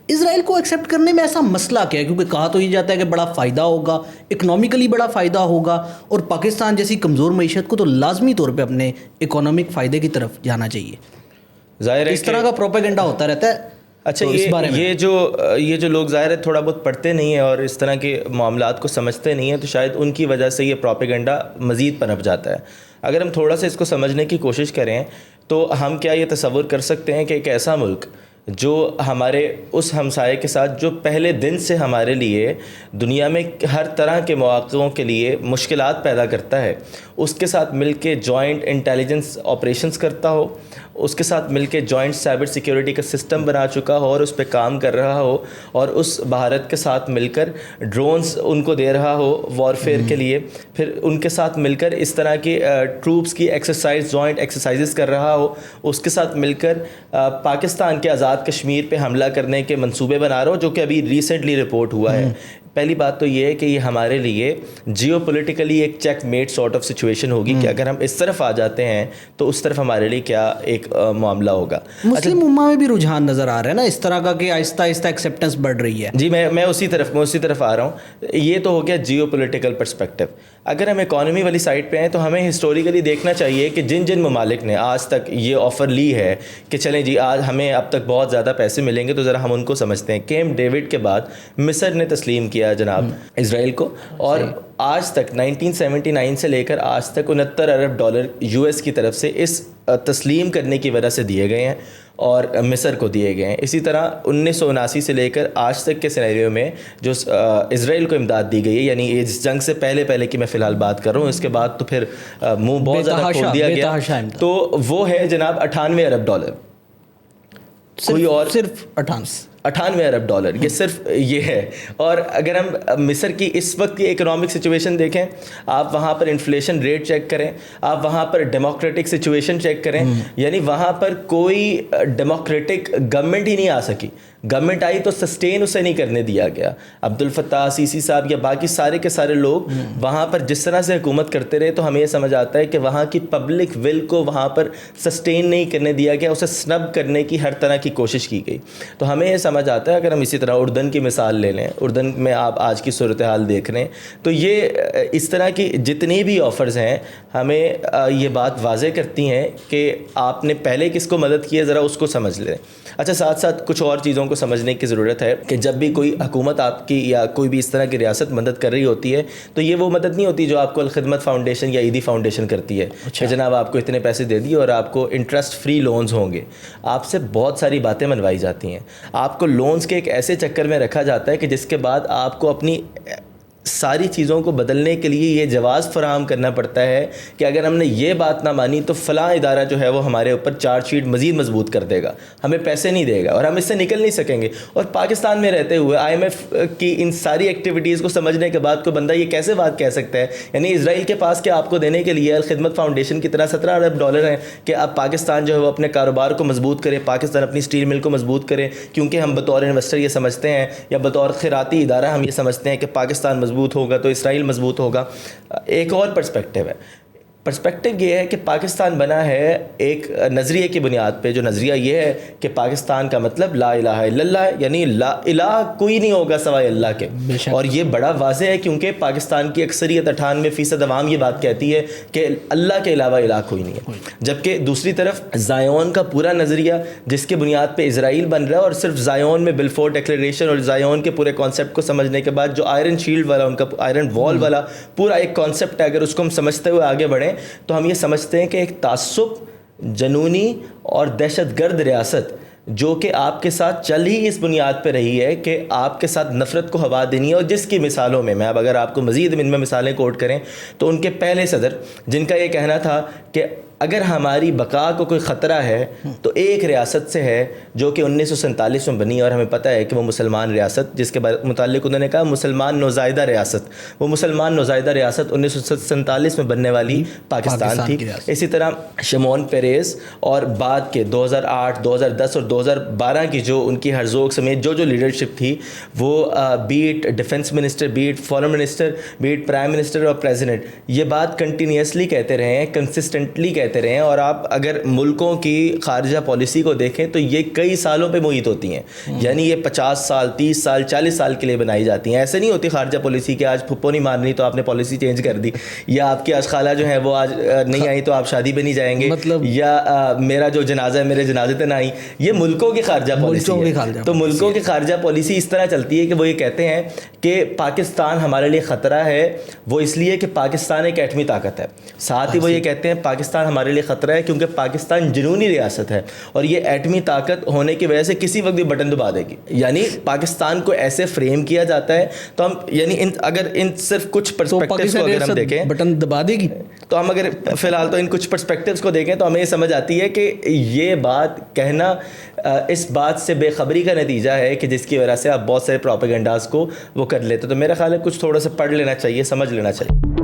اسرائیل کو ایکسیپٹ کرنے میں ایسا مسئلہ کیا ہے؟ کیونکہ کہا تو یہ جاتا ہے کہ بڑا فائدہ ہوگا، اکنامیکلی بڑا فائدہ ہوگا، اور پاکستان جیسی کمزور معیشت کو تو لازمی طور پہ اپنے اکنامک فائدے کی طرف جانا چاہیے. ظاہر ہے اس طرح کا پروپیگنڈا ہوتا رہتا ہے. اچھا یہ جو لوگ ظاہر ہے تھوڑا بہت پڑھتے نہیں ہیں اور اس طرح کے معاملات کو سمجھتے نہیں ہیں، تو شاید ان کی وجہ سے یہ پروپیگنڈا مزید پنپ جاتا ہے. اگر ہم تھوڑا سا اس کو سمجھنے کی کوشش کریں تو ہم کیا یہ تصور کر سکتے ہیں کہ ایک ایسا ملک جو ہمارے اس ہمسائے کے ساتھ جو پہلے دن سے ہمارے لیے دنیا میں ہر طرح کے مواقعوں کے لیے مشکلات پیدا کرتا ہے، اس کے ساتھ مل کے جوائنٹ انٹیلیجنس آپریشنز کرتا ہو، اس کے ساتھ مل کے جوائنٹ سائبر سیکیورٹی کا سسٹم بنا چکا ہو اور اس پہ کام کر رہا ہو، اور اس بھارت کے ساتھ مل کر ڈرونز ان کو دے رہا ہو وارفیئر کے لیے، پھر ان کے ساتھ مل کر اس طرح کی ٹروپس کی ایکسرسائز جوائنٹ ایکسرسائزز کر رہا ہو، اس کے ساتھ مل کر پاکستان کے آزاد کشمیر پہ حملہ کرنے کے منصوبے بنا رہا ہو، جو کہ ابھی ریسنٹلی رپورٹ ہوا ہے. پہلی بات تو یہ ہے کہ یہ ہمارے لیے جیو پولیٹیکلی ایک check mate sort of situation ہوگی کہ اگر ہم اس طرف آ جاتے ہیں تو اس طرف ہمارے لیے کیا ایک معاملہ ہوگا. مسلم امہ میں بھی رجحان نظر آ رہا ہے نا اس طرح کا کہ آہستہ آہستہ ایکسیپٹنس بڑھ رہی ہے. جی میں اسی طرف آ رہا ہوں. یہ تو ہو گیا جیو پولیٹیکل پرسپیکٹو. اگر ہم اکانومی والی سائڈ پہ ہیں تو ہمیں ہسٹوریکلی دیکھنا چاہیے کہ جن ممالک نے آج تک یہ آفر لی ہے کہ چلیں جی آج ہمیں اب تک بہت زیادہ پیسے ملیں گے، تو ذرا ہم ان کو سمجھتے ہیں. کیمپ ڈیوڈ کے بعد مصر نے تسلیم کیا جناب اسرائیل کو، اور آج تک 1979 سے لے کر آج تک 69 ارب ڈالر US کی طرف سے اس تسلیم کرنے کی وجہ سے دیے گئے ہیں اور مصر کو دیے گئے ہیں. اسی طرح 1979 سے لے کر آج تک کے سینیریو میں جو اسرائیل کو امداد دی گئی ہے، یعنی اس جنگ سے پہلے کی میں فی الحال بات کر رہا ہوں، اس کے بعد تو پھر منہ بہت زیادہ کھول دیا گیا، تو وہ ہے جناب 98 ارب ڈالر. کوئی اور صرف 98 ارب ڈالر، یہ صرف یہ ہے. اور اگر ہم مصر کی اس وقت کی اکنامک سچویشن دیکھیں، آپ وہاں پر انفلیشن ریٹ چیک کریں، آپ وہاں پر ڈیموکریٹک سچویشن چیک کریں، یعنی وہاں پر کوئی ڈیموکریٹک گورنمنٹ ہی نہیں آ سکی. گورنمنٹ آئی تو سسٹین اسے نہیں کرنے دیا گیا. عبد الفتاح سیسی صاحب یا باقی سارے کے سارے لوگ وہاں پر جس طرح سے حکومت کرتے رہے، تو ہمیں یہ سمجھ آتا ہے کہ وہاں کی پبلک ول کو وہاں پر سسٹین نہیں کرنے دیا گیا، اسے سنب کرنے کی ہر طرح کی کوشش کی گئی. تو ہمیں یہ سمجھ آتا ہے، اگر ہم اسی طرح اردن کی مثال لے لیں، اردن میں آپ آج کی صورتحال دیکھ رہے ہیں، تو یہ اس طرح کی جتنی بھی آفرز ہیں ہمیں یہ بات واضح کرتی ہیں کہ آپ نے پہلے کس کو مدد کی ہے، ذرا اس کو سمجھ لیں. اچھا، ساتھ ساتھ کچھ اور چیزوں کو سمجھنے کی ضرورت ہے کہ جب بھی کوئی حکومت آپ کی یا کوئی بھی اس طرح کی ریاست مدد کر رہی ہوتی ہے، تو یہ وہ مدد نہیں ہوتی جو آپ کو الخدمت فاؤنڈیشن یا عیدی فاؤنڈیشن کرتی ہے کہ جناب آپ کو اتنے پیسے دے دیے اور آپ کو انٹرسٹ فری لونز ہوں گے. آپ سے بہت ساری باتیں منوائی جاتی ہیں، آپ کو لونز کے ایک ایسے چکر میں رکھا جاتا ہے کہ جس کے بعد آپ کو اپنی ساری چیزوں کو بدلنے کے لیے یہ جواز فراہم کرنا پڑتا ہے کہ اگر ہم نے یہ بات نہ مانی تو فلاں ادارہ جو ہے وہ ہمارے اوپر چارج شیٹ مزید مضبوط کر دے گا، ہمیں پیسے نہیں دے گا اور ہم اس سے نکل نہیں سکیں گے. اور پاکستان میں رہتے ہوئے IMF کی ان ساری ایکٹیویٹیز کو سمجھنے کے بعد کوئی بندہ یہ کیسے بات کہہ سکتا ہے؟ یعنی اسرائیل کے پاس کیا آپ کو دینے کے لیے الخدمت فاؤنڈیشن کی طرح 17 ارب ڈالر ہیں کہ اب پاکستان جو ہے وہ اپنے کاروبار کو مضبوط کرے، پاکستان اپنی اسٹیل مل کو مضبوط کرے، کیونکہ ہم بطور انویسٹر یہ سمجھتے ہیں یا بطور خیراتی ادارہ ہم یہ سمجھتے ہیں کہ پاکستان مضبوط ہوگا تو اسرائیل مضبوط ہوگا. ایک اور پرسپیکٹیو ہے، پرسپیکٹیو یہ ہے کہ پاکستان بنا ہے ایک نظریے کی بنیاد پہ، جو نظریہ یہ ہے کہ پاکستان کا مطلب لا الہ الا اللہ ہے، یعنی لا الہ کوئی نہیں ہوگا سوائے اللہ کے. اور یہ بڑا واضح ہے کیونکہ پاکستان کی اکثریت 98% عوام یہ بات کہتی ہے کہ اللہ کے علاوہ الہ کوئی نہیں ہے. جبکہ دوسری طرف زائون کا پورا نظریہ جس کے بنیاد پہ اسرائیل بن رہا ہے، اور صرف زائون میں بلفور ڈیکلیریشن اور زائون کے پورے کانسیپٹ کو سمجھنے کے بعد جو آئرن شیلڈ والا، ان کا آئرن وال والا پورا ایک کانسیپٹ ہے، اگر اس کو ہم سمجھتے ہوئے آگے بڑھیں تو ہم یہ سمجھتے ہیں کہ ایک تعصب، جنونی اور دہشت گرد ریاست جو کہ آپ کے ساتھ چل ہی اس بنیاد پہ رہی ہے کہ آپ کے ساتھ نفرت کو ہوا دینی ہے، اور جس کی مثالوں میں اب اگر آپ کو مزید ان میں مثالیں کوٹ کریں تو ان کے پہلے صدر جن کا یہ کہنا تھا کہ اگر ہماری بقا کو کوئی خطرہ ہے تو ایک ریاست سے ہے جو کہ 1947 میں بنی، اور ہمیں پتہ ہے کہ وہ مسلمان ریاست، جس کے متعلق انہوں نے کہا مسلمان نوزائیدہ ریاست، وہ مسلمان نوزائیدہ ریاست 1947 میں بننے والی پاکستان تھی. اسی طرح شمون پیریز اور بعد کے 2008، 2010 اور 2012 کی جو ان کی ہرزوگ سمیت جو لیڈرشپ تھی، وہ be it defence minister, be it foreign minister, be it prime minister اور پریزیڈنٹ، یہ بات کنٹینیوسلی کہتے رہے ہیں، کنسسٹنٹلی کہتے رہے ہیں, اور آپ اگر ملکوں کی خارجہ پالیسی کو دیکھیں تو یہ کئی سالوں پہ محیط ہوتی ہیں, یعنی یہ 50 سال 30 سال 40 سال کے لیے بنائی جاتی ہیں. ایسے نہیں ہوتی خارجہ پالیسی کہ آج پھپھو نہیں مارنی تو آپ نے پالیسی چینج کر دی, یا آپ کی آج خالہ جو ہیں وہ آج نہیں آئی تو آپ شادی پہ نہیں جائیں گے, یا میرا جو جنازہ ہے میرے جنازے پہ نہ آئی. یہ ملکوں کی خارجہ پالیسی ہے. تو ملکوں کی خارجہ پالیسی اس طرح چلتی ہے کہ وہ یہ کہتے ہیں کہ پاکستان ہمارے لیے خطرہ ہے, وہ اس لیے کہ پاکستان ایک ایٹمی طاقت ہے. ساتھ ہی وہ یہ کہتے ہیں پاکستان ہمارے لیے خطرہ ہے کیونکہ پاکستان جنونی ریاست ہے, اور یہ ایٹمی طاقت ہونے کی وجہ سے کسی وقت بھی بٹن دبا دے گی. یعنی پاکستان کو ایسے فریم کیا جاتا ہے, تو ہم یعنی اگر ان صرف کچھ پرسپیکٹیوز کو اگر ہم دیکھیں, بٹن دبا دے گی, تو ہم اگر فی الحال تو ان کچھ پرسپیکٹیوز کو دیکھیں تو ہمیں یہ سمجھ آتی ہے کہ یہ بات کہنا اس بات سے بے خبری کا نتیجہ ہے کہ جس کی وجہ سے آپ بہت سارے پروپیگنڈاز کو وہ کر لیتے. تو میرا خیال ہے کچھ تھوڑا سا پڑھ لینا چاہیے, سمجھ لینا چاہیے.